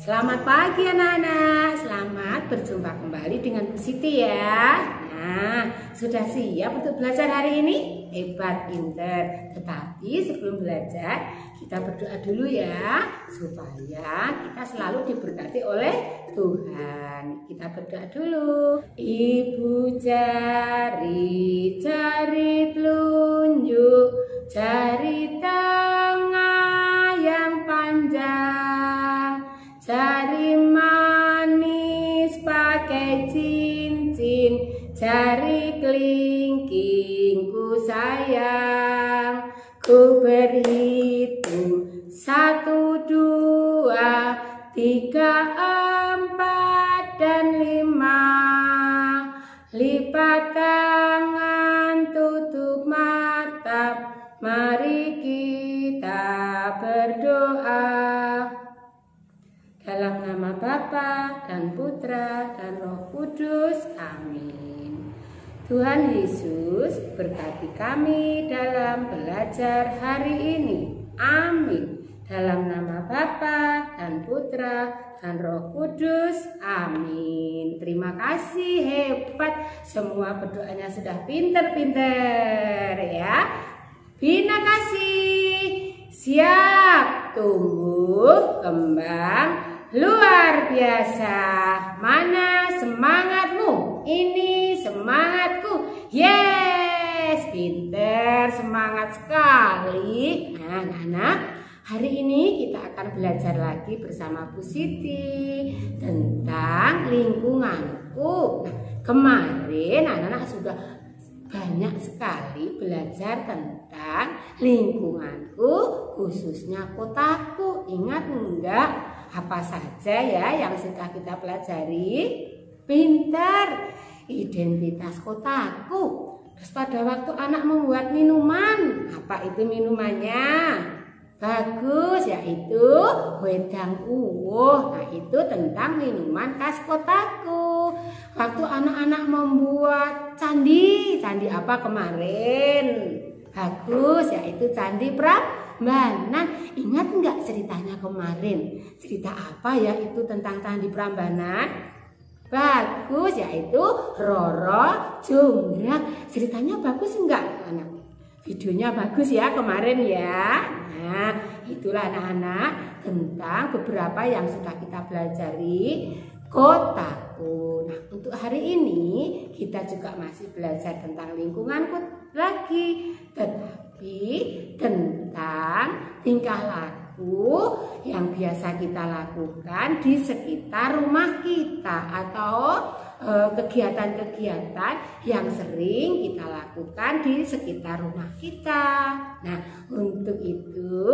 Selamat pagi anak-anak, selamat berjumpa kembali dengan Bu Siti ya. Nah, sudah siap untuk belajar hari ini? Hebat, pinter. Tetapi sebelum belajar, kita berdoa dulu ya, supaya kita selalu diberkati oleh Tuhan. Kita berdoa dulu. Ibu jari telunjuk, jari tengah yang panjang, jari manis pakai cincin, jari kelingkingku sayang. Ku berhitung 1, 2, 3, 4 dan 5. Lipat tangan, tutup mata, mari kita berdoa. Dalam nama Bapa dan Putra dan Roh Kudus, amin. Tuhan Yesus berkati kami dalam belajar hari ini, amin. Dalam nama Bapa dan Putra dan Roh Kudus, amin. Terima kasih, hebat. Semua berdoanya sudah pinter-pinter ya. Bina kasih, siap, tumbuh, kembang, luar biasa. Mana semangatmu? Ini semangatku. Yes, pinter, semangat sekali. Nah, anak-anak, hari ini kita akan belajar lagi bersama Bu Siti tentang lingkunganku. Nah, kemarin anak-anak sudah banyak sekali belajar tentang lingkunganku, khususnya kotaku. Ingat enggak apa saja ya yang sudah kita pelajari? Pintar, identitas kotaku. Terus pada waktu anak membuat minuman, apa itu minumannya? Bagus, yaitu wedang uwuh. Nah, itu tentang minuman khas kotaku. Waktu anak-anak membuat candi apa kemarin? Bagus, yaitu Candi Prambanan. Ingat enggak ceritanya kemarin? Cerita apa ya itu tentang Candi Prambanan? Bagus, yaitu Roro Jonggrang. Ceritanya bagus enggak anak? Videonya bagus ya kemarin ya. Nah, itulah anak-anak tentang beberapa yang sudah kita pelajari kotaku. Nah, untuk hari ini kita juga masih belajar tentang lingkunganku lagi, tetapi tentang tingkah laku yang biasa kita lakukan di sekitar rumah kita atau kegiatan-kegiatan yang sering kita lakukan di sekitar rumah kita. Nah, untuk itu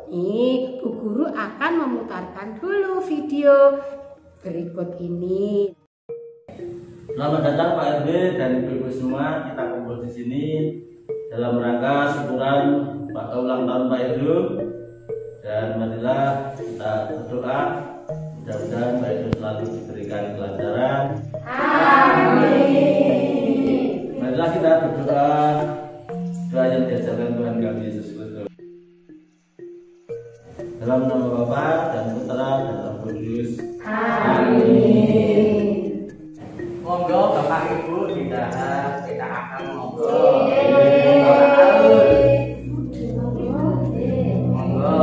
nih Bu Guru akan memutarkan dulu video berikut ini. Selamat datang Pak RW dan Ibu-ibu semua. Kita kumpul di sini dalam rangka syukuran ulang tahun Pak RW. Dan marilah kita berdoa. Mudah-mudahan Pak RW selalu diberikan kelancaran. Amin. Marilah kita berdoa. Doa yang diajarkan Tuhan kami Yesus Kristus. Dalam nama Bapa dan Putra dan Roh Kudus. Amin. Monggo Bapak Ibu didahar, kita akan monggo. Monggo.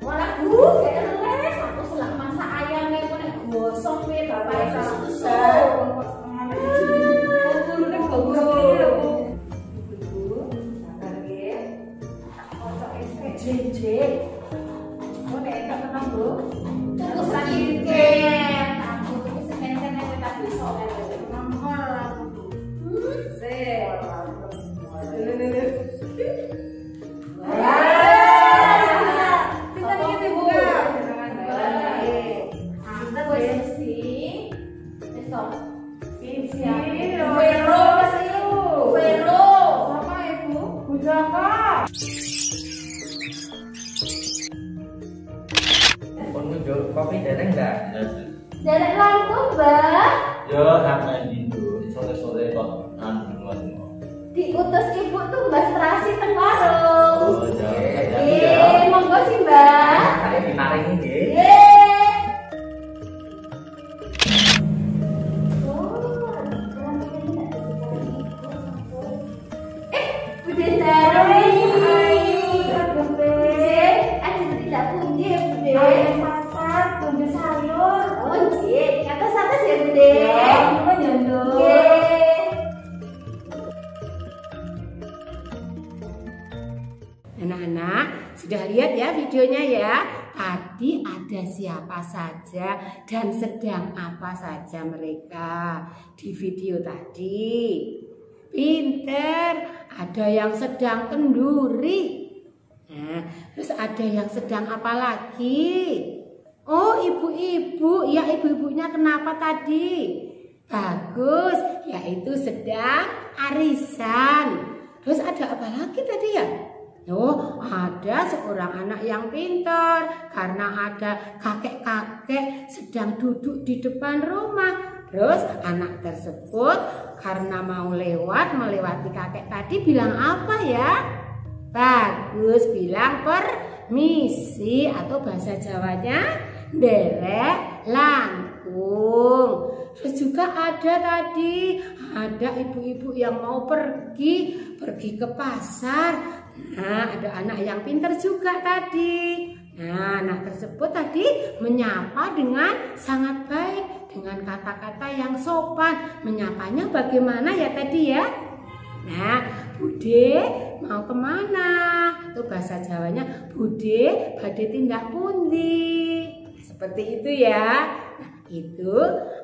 Walah Bu, keles aku selak masak ayam nek nek gosong piye Bapak susah. Kopi dereng enggak? Derek lampu, Mbak. Yo, hak main itu sore-sore kok anu. Di diutus ibu tuh Mbak Strasi teng warung. Oh, jangan. Monggo sih Mbak. Saya ditarik ini. Bude Dari. Bude, ada tidak pundi ya Bude? Ayam masak, bumbu sayur. Oh nggih, atas-atas ya Bude. Ya, apa nyondo? Anak-anak, sudah lihat ya videonya ya? Tadi ada siapa saja dan sedang apa saja mereka di video tadi. Pinter, ada yang sedang kenduri. Nah, terus ada yang sedang apa lagi? Oh, ibu-ibu, ya ibu-ibunya kenapa tadi? Bagus, yaitu sedang arisan. Terus ada apa lagi tadi ya? Oh, ada seorang anak yang pintar karena ada kakek-kakek sedang duduk di depan rumah. Terus anak tersebut karena mau melewati kakek tadi bilang apa ya? Bagus, bilang permisi atau bahasa Jawanya nderek langkung. Terus juga ada ibu-ibu yang mau pergi ke pasar. Nah, ada anak yang pintar juga tadi. Nah, anak tersebut tadi menyapa dengan sangat baik, dengan kata-kata yang sopan. Menyapanya bagaimana ya tadi ya? Nah, Bude mau kemana? Itu bahasa Jawanya, Bude badhe tindak pundi. Seperti itu ya. Nah, itu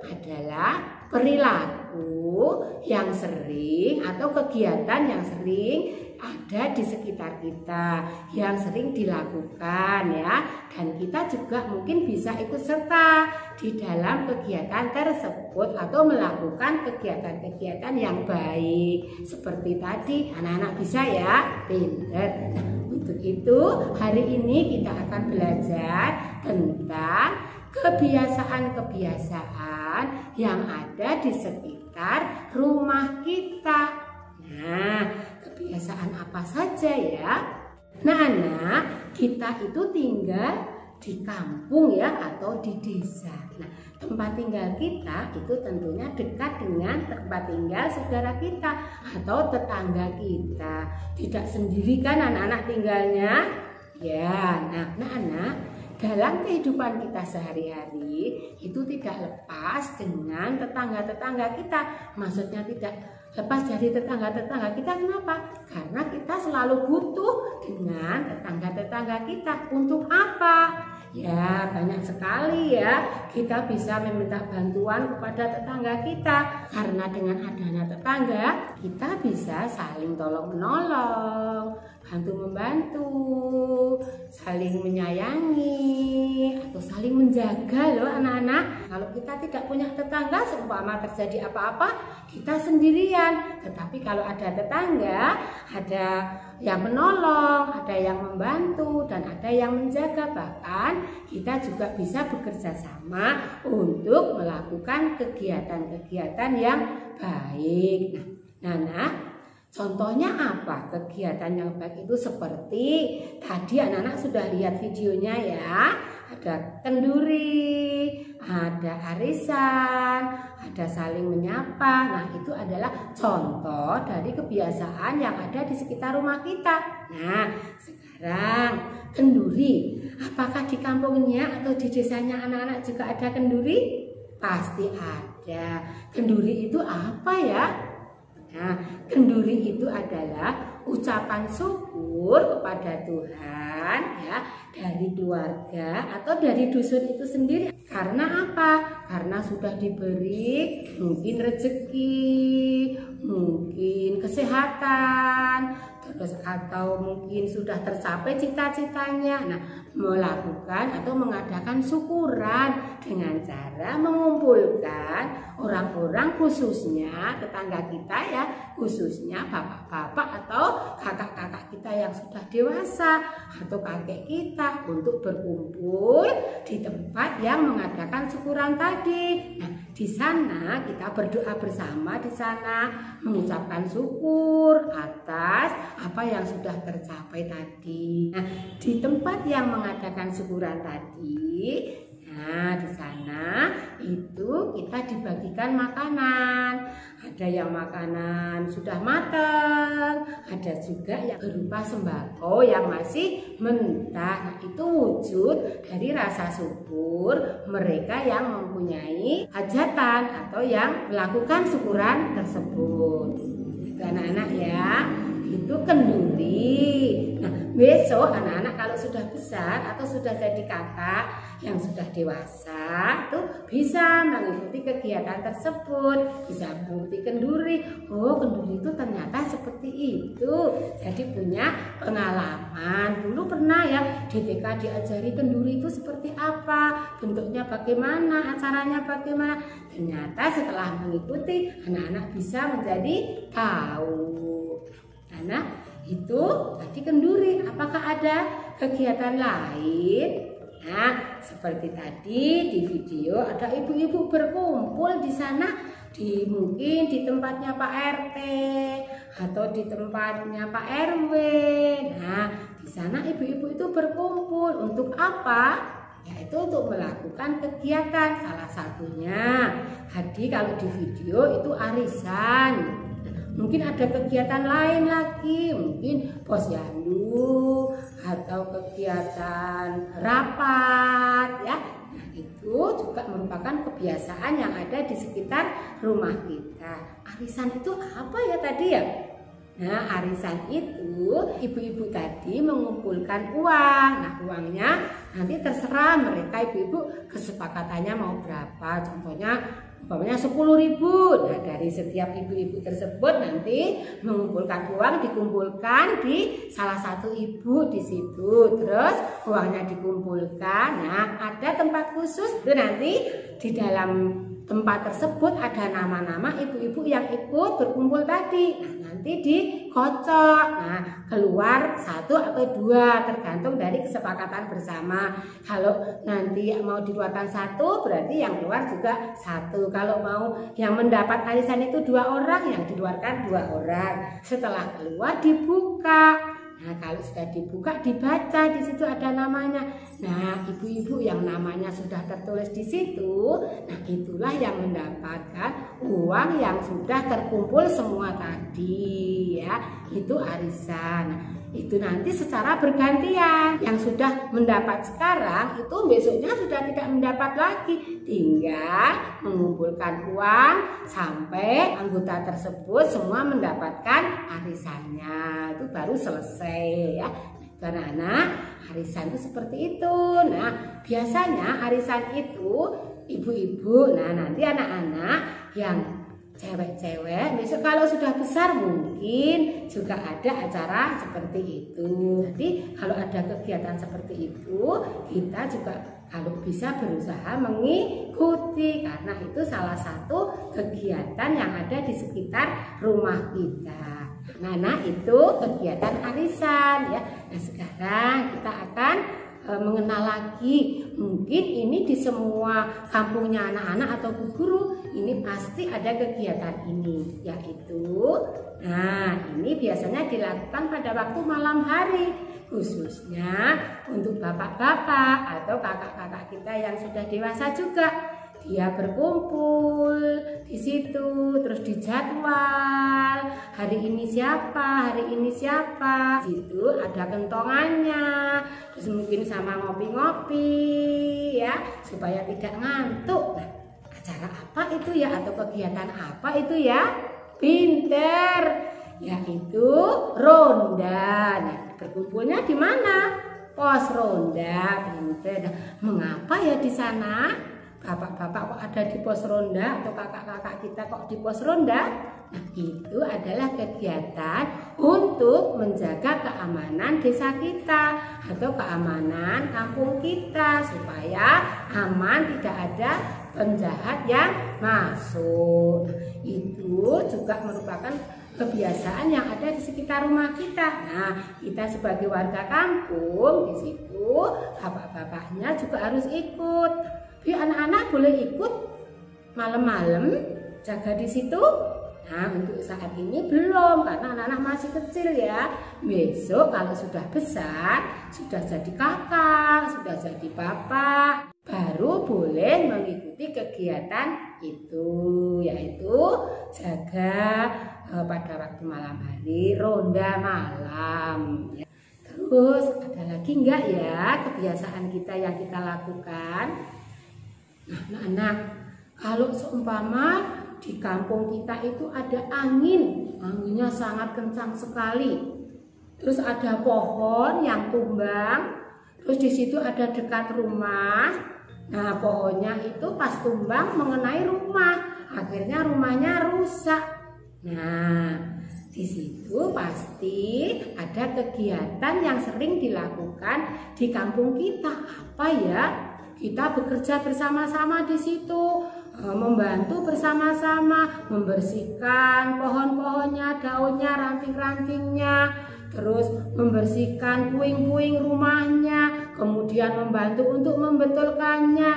adalah perilaku yang sering atau kegiatan yang sering ada di sekitar kita, yang sering dilakukan ya, dan kita juga mungkin bisa ikut serta di dalam kegiatan tersebut atau melakukan kegiatan-kegiatan yang baik seperti tadi. Anak-anak bisa ya, pinter. Nah, untuk itu hari ini kita akan belajar tentang kebiasaan-kebiasaan yang ada di sekitar rumah kita. Nah, kebiasaan apa saja ya? Nah, anak, kita itu tinggal di kampung ya atau di desa. Nah, tempat tinggal kita itu tentunya dekat dengan tempat tinggal saudara kita atau tetangga kita. Tidak sendiri kan anak-anak tinggalnya? Ya, nah anak-anak, dalam kehidupan kita sehari-hari itu tidak lepas dengan tetangga-tetangga kita. Maksudnya tidak lepas dari tetangga-tetangga kita. Kenapa? Karena kita selalu butuh dengan tetangga-tetangga kita. Untuk apa? Ya, banyak sekali ya. Kita bisa meminta bantuan kepada tetangga kita. Karena dengan adanya tetangga, kita bisa saling tolong-menolong, bantu-membantu, saling menyayangi, atau saling menjaga loh anak-anak. Kalau kita tidak punya tetangga, seumpama terjadi apa-apa, kita sendirian. Tetapi kalau ada tetangga, ada yang menolong, ada yang membantu, dan ada yang menjaga. Bahkan kita juga bisa bekerja sama untuk melakukan kegiatan-kegiatan yang baik. Nah, contohnya apa? Kegiatan yang baik itu seperti tadi anak-anak sudah lihat videonya ya. Ada kenduri, ada arisan, ada saling menyapa. Nah, itu adalah contoh dari kebiasaan yang ada di sekitar rumah kita. Nah, sekarang kenduri. Apakah di kampungnya atau di desanya anak-anak juga ada kenduri? Pasti ada. Kenduri itu apa ya? Nah, kenduri itu adalah ucapan syukur kepada Tuhan ya, dari keluarga atau dari dusun itu sendiri. Karena apa? Karena sudah diberi mungkin rezeki, mungkin kesehatan, terus atau mungkin sudah tercapai cita-citanya. Nah, melakukan atau mengadakan syukuran dengan cara mengumpulkan orang-orang khususnya tetangga kita ya khususnya bapak-bapak atau kakak-kakak kita yang sudah dewasa atau kakek kita untuk berkumpul di tempat yang mengadakan syukuran tadi. Nah, di sana kita berdoa bersama di sana, mengucapkan syukur atas apa yang sudah tercapai tadi. Nah, di tempat yang mengadakan syukuran tadi, nah, di sana itu kita dibagikan makanan. Ada yang makanan sudah matang, ada juga yang berupa sembako yang masih mentah. Nah, itu wujud dari rasa syukur mereka yang mempunyai hajatan atau yang melakukan syukuran tersebut. Itu anak-anak ya, itu kenduri. Nah, besok anak-anak kalau sudah besar atau sudah jadi kakak yang sudah dewasa itu bisa mengikuti kegiatan tersebut, bisa mengikuti kenduri. Oh, kenduri itu ternyata seperti itu. Jadi punya pengalaman. Dulu pernah ya di TK diajari kenduri itu seperti apa, bentuknya bagaimana, acaranya bagaimana. Ternyata setelah mengikuti anak-anak bisa menjadi tahu. Anak itu tadi kenduri. Apakah ada kegiatan lain? Nah, seperti tadi di video ada ibu-ibu berkumpul di sana, mungkin di tempatnya Pak RT atau di tempatnya Pak RW. Nah, di sana ibu-ibu itu berkumpul untuk apa? Yaitu untuk melakukan kegiatan. Salah satunya tadi kalau di video itu arisan. Mungkin ada kegiatan lain lagi, mungkin posyandu atau kegiatan rapat ya. Nah, itu juga merupakan kebiasaan yang ada di sekitar rumah kita. Arisan itu apa ya tadi ya? Nah, arisan itu ibu-ibu tadi mengumpulkan uang. Nah, uangnya nanti terserah mereka ibu-ibu kesepakatannya mau berapa. Contohnya umpamanya 10.000. Nah, dari setiap ibu-ibu tersebut nanti mengumpulkan uang, dikumpulkan di salah satu ibu di situ. Terus uangnya dikumpulkan. Nah, ada tempat khusus itu nanti di dalam tempat tersebut ada nama-nama ibu-ibu yang ikut berkumpul tadi. Nah, nanti dikocok. Nah, keluar 1 atau 2 tergantung dari kesepakatan bersama. Kalau nanti mau dikeluarkan 1 berarti yang keluar juga 1. Kalau mau yang mendapat arisan itu 2 orang, yang dikeluarkan 2 orang. Setelah keluar dibuka. Nah, kalau sudah dibuka dibaca, di situ ada namanya. Nah, ibu-ibu yang namanya sudah tertulis di situ, nah itulah yang mendapatkan uang yang sudah terkumpul semua tadi ya. Itu arisan. Nah, itu nanti secara bergantian. Yang sudah mendapat sekarang itu besoknya sudah tidak mendapat lagi. Tinggal mengumpulkan uang sampai anggota tersebut semua mendapatkan arisannya. Itu baru selesai ya. Karena anak arisan itu seperti itu. Nah, biasanya arisan itu ibu-ibu, nah nanti anak-anak yang cewek-cewek besok kalau sudah besar mungkin juga ada acara seperti itu. Jadi kalau ada kegiatan seperti itu kita juga kalau bisa berusaha mengikuti, karena itu salah satu kegiatan yang ada di sekitar rumah kita. Nah, itu kegiatan arisan ya. Nah, sekarang kita akan mengenal lagi. Mungkin ini di semua kampungnya anak-anak atau bu guru ini pasti ada kegiatan ini, yaitu nah ini biasanya dilakukan pada waktu malam hari, khususnya untuk bapak-bapak atau kakak-kakak kita yang sudah dewasa juga. Dia berkumpul di situ, terus dijadwal hari ini siapa, hari ini siapa. Di situ ada kentongannya, terus mungkin sama ngopi-ngopi ya supaya tidak ngantuk. Nah, acara apa itu ya atau kegiatan apa itu ya? Pinter, yaitu ronda. Nah, berkumpulnya di mana? Pos ronda. Pinter. Nah, mengapa ya di sana? Bapak-bapak kok ada di pos ronda atau kakak-kakak kita kok di pos ronda? Nah, itu adalah kegiatan untuk menjaga keamanan desa kita atau keamanan kampung kita supaya aman, tidak ada penjahat yang masuk. Nah, itu juga merupakan kebiasaan yang ada di sekitar rumah kita. Nah, kita sebagai warga kampung di situ, bapak-bapaknya juga harus ikut. Tapi anak-anak boleh ikut malam-malam jaga di situ. Nah, untuk saat ini belum karena anak-anak masih kecil ya. Besok kalau sudah besar, sudah jadi kakak, sudah jadi bapak, baru boleh mengikuti kegiatan itu, yaitu jaga pada waktu malam hari, ronda malam. Terus ada lagi enggak ya kebiasaan kita yang kita lakukan? Nah, anak-anak, kalau seumpama di kampung kita itu ada anginnya sangat kencang sekali. Terus ada pohon yang tumbang, terus di situ ada dekat rumah. Nah, pohonnya itu pas tumbang mengenai rumah, akhirnya rumahnya rusak. Nah, di situ pasti ada kegiatan yang sering dilakukan di kampung kita. Apa ya? Kita bekerja bersama-sama di situ, membantu bersama-sama, membersihkan pohon-pohonnya, daunnya, ranting-rantingnya, terus membersihkan puing-puing rumahnya, kemudian membantu untuk membetulkannya.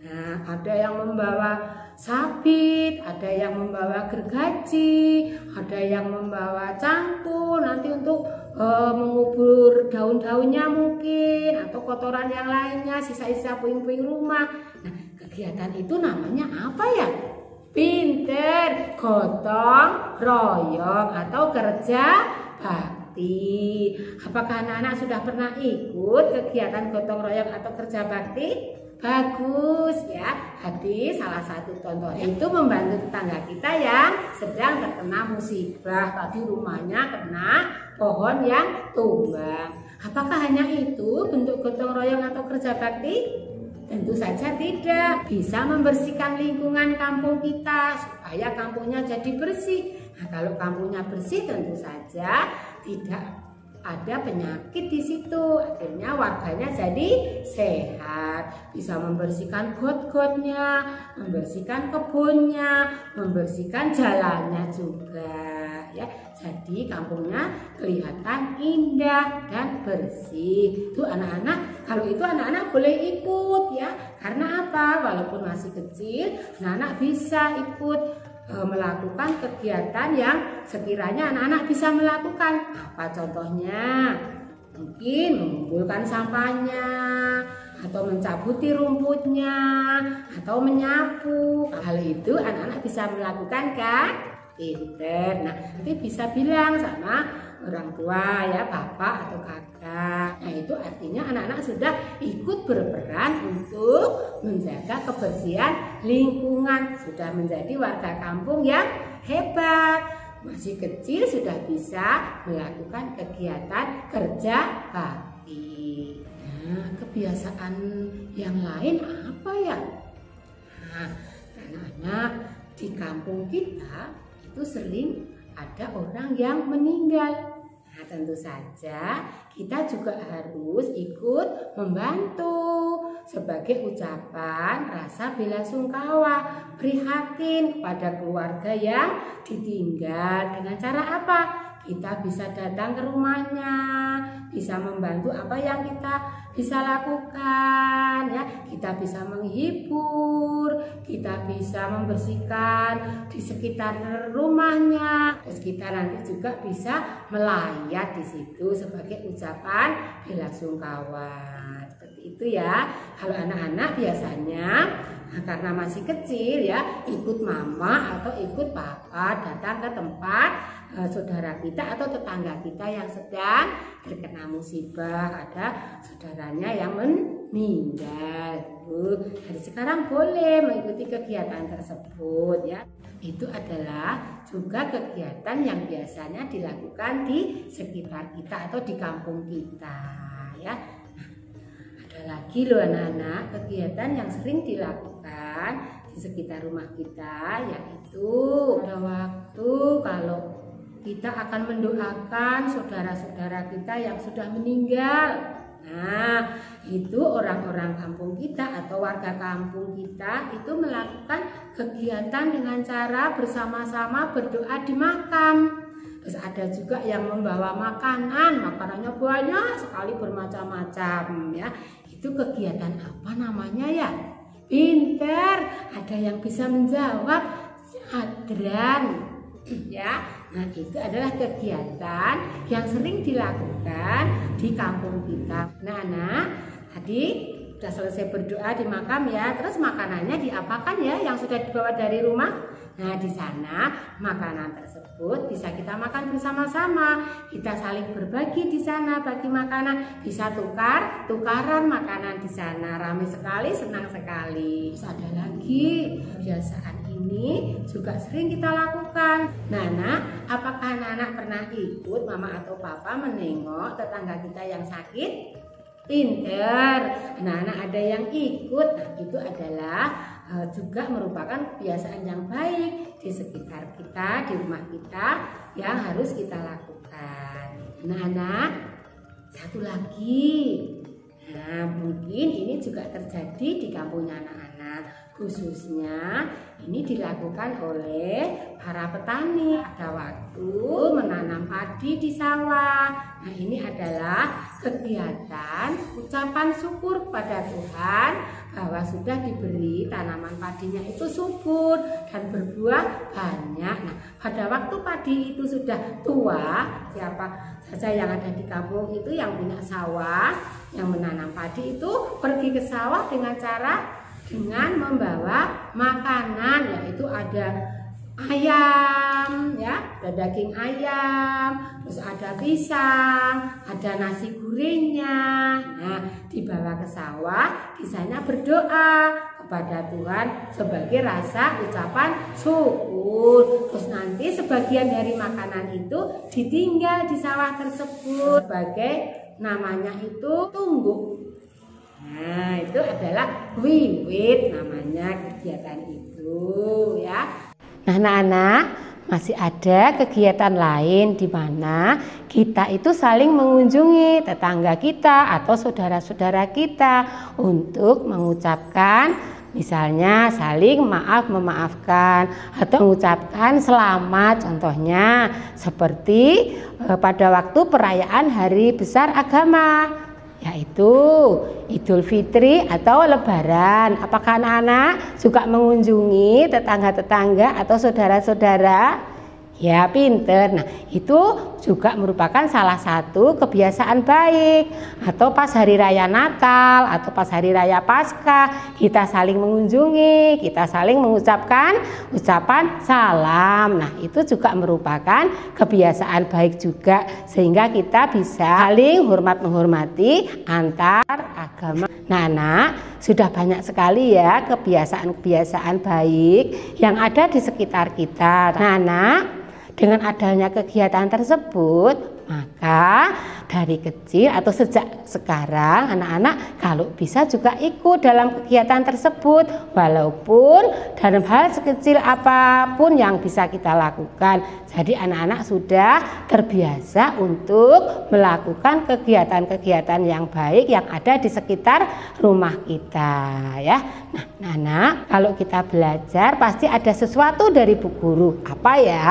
Nah, ada yang membawa sabit, ada yang membawa gergaji, ada yang membawa cangkul nanti untuk mengubur daun-daunnya mungkin, atau kotoran yang lainnya, sisa-sisa puing-puing rumah. Nah, kegiatan itu namanya apa ya? Pinter, gotong royong, atau kerja bakti. Apakah anak-anak sudah pernah ikut kegiatan gotong royong atau kerja bakti? Bagus ya. Jadi salah satu contohnya itu membantu tetangga kita yang sedang terkena musibah. Tadi rumahnya kena pohon yang tumbang. Apakah hanya itu bentuk gotong royong atau kerja bakti? Tentu saja tidak. Bisa membersihkan lingkungan kampung kita supaya kampungnya jadi bersih. Nah, kalau kampungnya bersih tentu saja tidak ada penyakit di situ. Akhirnya warganya jadi sehat. Bisa membersihkan got-gotnya, membersihkan kebunnya, membersihkan jalannya juga ya. Jadi kampungnya kelihatan indah dan bersih. Itu anak-anak, kalau itu anak-anak boleh ikut ya. Karena apa? Walaupun masih kecil, anak-anak bisa ikut melakukan kegiatan yang sekiranya anak-anak bisa melakukan. Apa contohnya? Mungkin mengumpulkan sampahnya, atau mencabuti rumputnya, atau menyapu. Hal itu anak-anak bisa melakukan kan? Pinter. Nah, nanti bisa bilang sama orang tua ya, bapak atau kakak. Nah, itu artinya anak-anak sudah ikut berperan untuk menjaga kebersihan lingkungan, sudah menjadi warga kampung yang hebat. Masih kecil sudah bisa melakukan kegiatan kerja bakti. Nah, kebiasaan yang lain apa ya? Nah, anak-anak, di kampung kita itu sering ada orang yang meninggal. Nah, tentu saja kita juga harus ikut membantu sebagai ucapan rasa bela sungkawa, prihatin pada keluarga yang ditinggal. Dengan cara apa? Kita bisa datang ke rumahnya, bisa membantu apa yang kita bisa lakukan ya. Kita bisa menghibur, kita bisa membersihkan di sekitar rumahnya. Terus kita nanti juga bisa melayat di situ sebagai ucapan bela sungkawa. Seperti itu ya. Kalau anak-anak biasanya karena masih kecil ya, ikut mama atau ikut papa datang ke tempat saudara kita atau tetangga kita yang sedang terkena musibah, ada saudaranya yang meninggal. Dari sekarang boleh mengikuti kegiatan tersebut ya. Itu adalah juga kegiatan yang biasanya dilakukan di sekitar kita atau di kampung kita ya. Ada lagi loh anak-anak, kegiatan yang sering dilakukan di sekitar rumah kita, yaitu pada waktu kalau kita akan mendoakan saudara-saudara kita yang sudah meninggal. Nah, itu orang-orang kampung kita atau warga kampung kita itu melakukan kegiatan dengan cara bersama-sama berdoa di makam. Terus ada juga yang membawa makanannya banyak sekali bermacam-macam ya. Itu kegiatan apa namanya ya? Pinter, ada yang bisa menjawab, Adran ya. Nah, itu adalah kegiatan yang sering dilakukan di kampung kita. Nah, tadi sudah selesai berdoa di makam ya, terus makanannya diapakan ya yang sudah dibawa dari rumah? Nah, di sana makanan tersebut bisa kita makan bersama-sama. Kita saling berbagi di sana, bagi makanan, bisa tukaran makanan di sana. Ramai sekali, senang sekali. Terus ada lagi kebiasaan ini juga sering kita lakukan. Nah, apakah anak-anak pernah ikut mama atau papa menengok tetangga kita yang sakit? Pinter, anak-anak ada yang ikut. Nah, itu adalah juga merupakan kebiasaan yang baik di sekitar kita, di rumah kita yang harus kita lakukan. Anak-anak, satu lagi. Nah, mungkin ini juga terjadi di kampungnya anak-anak. Khususnya ini dilakukan oleh para petani. Ada waktu menanam padi di sawah. Nah, ini adalah kegiatan ucapan syukur kepada Tuhan bahwa sudah diberi tanaman padinya itu subur dan berbuah banyak. Nah, pada waktu padi itu sudah tua, siapa saja yang ada di kampung itu yang punya sawah, yang menanam padi itu pergi ke sawah dengan membawa makanan, yaitu ada ayam ya, ada daging ayam, terus ada pisang, ada nasi gurihnya. Nah, dibawa ke sawah, di sana berdoa kepada Tuhan sebagai rasa ucapan syukur. Terus nanti sebagian dari makanan itu ditinggal di sawah tersebut sebagai namanya itu tungguk. Nah, itu adalah wiwit namanya kegiatan itu ya. Nah, anak-anak, masih ada kegiatan lain di mana kita itu saling mengunjungi tetangga kita atau saudara-saudara kita untuk mengucapkan misalnya saling memaafkan atau mengucapkan selamat, contohnya seperti pada waktu perayaan hari besar agama, yaitu Idul Fitri atau Lebaran. Apakah anak-anak suka mengunjungi tetangga-tetangga atau saudara-saudara? Ya, pinter. Nah, itu juga merupakan salah satu kebiasaan baik. Atau pas hari raya Natal atau pas hari raya Paskah, kita saling mengunjungi, kita saling mengucapkan ucapan salam. Nah, itu juga merupakan kebiasaan baik juga, sehingga kita bisa saling menghormati antar agama. Nah, anak, sudah banyak sekali ya kebiasaan-kebiasaan baik yang ada di sekitar kita. Nah, anak, dengan adanya kegiatan tersebut, maka dari kecil atau sejak sekarang anak-anak kalau bisa juga ikut dalam kegiatan tersebut, walaupun dalam hal sekecil apapun yang bisa kita lakukan. Jadi anak-anak sudah terbiasa untuk melakukan kegiatan-kegiatan yang baik yang ada di sekitar rumah kita ya. Nah, anak, kalau kita belajar pasti ada sesuatu dari bu guru. Apa ya?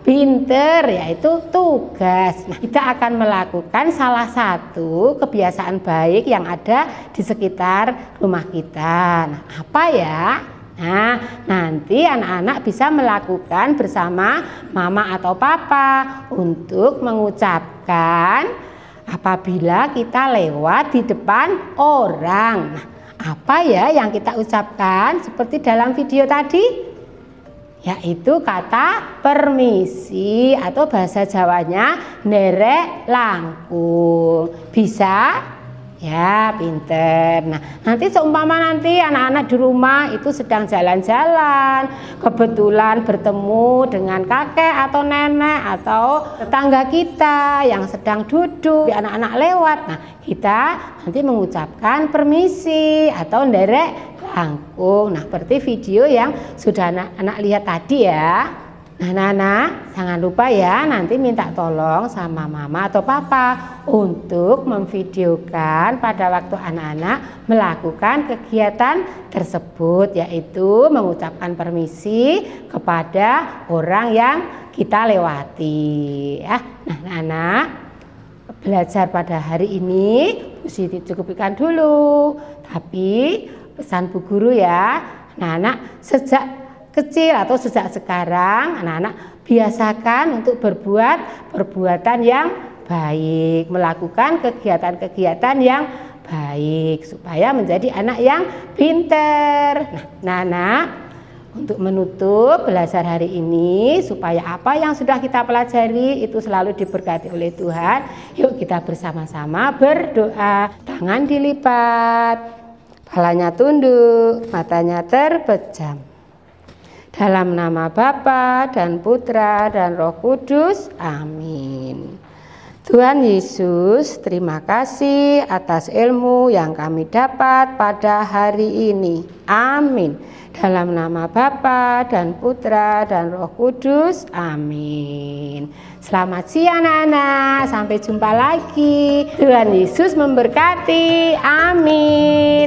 Pinter, yaitu tugas. Nah, kita akan melakukan salah satu kebiasaan baik yang ada di sekitar rumah kita. Nah, apa ya? Nah, nanti anak-anak bisa melakukan bersama mama atau papa untuk mengucapkan apabila kita lewat di depan orang. Nah, apa ya yang kita ucapkan seperti dalam video tadi? Yaitu kata permisi atau bahasa Jawanya nderek langkung. Bisa? Ya, pinter. Nah, nanti seumpama nanti anak-anak di rumah itu sedang jalan-jalan, kebetulan bertemu dengan kakek atau nenek atau tetangga kita yang sedang duduk, anak-anak lewat. Nah, kita nanti mengucapkan permisi atau nderek langkung. Nah, seperti video yang sudah anak-anak lihat tadi ya. Nah, Nana, jangan lupa ya nanti minta tolong sama mama atau papa untuk memvideokan pada waktu anak-anak melakukan kegiatan tersebut, yaitu mengucapkan permisi kepada orang yang kita lewati. Ya. Nah, Nana, belajar pada hari ini Bu Siti cukupkan dulu. Tapi pesan Bu Guru ya, anak-anak sejak kecil atau sejak sekarang anak-anak biasakan untuk berbuat perbuatan yang baik, melakukan kegiatan-kegiatan yang baik supaya menjadi anak yang pinter. Nah, anak, untuk menutup belajar hari ini supaya apa yang sudah kita pelajari itu selalu diberkati oleh Tuhan, yuk kita bersama-sama berdoa. Tangan dilipat, kepalanya tunduk, matanya terpejam. Dalam nama Bapa dan Putra dan Roh Kudus, amin. Tuhan Yesus, terima kasih atas ilmu yang kami dapat pada hari ini. Amin. Dalam nama Bapa dan Putra dan Roh Kudus, amin. Selamat siang anak-anak, sampai jumpa lagi. Tuhan Yesus memberkati, amin.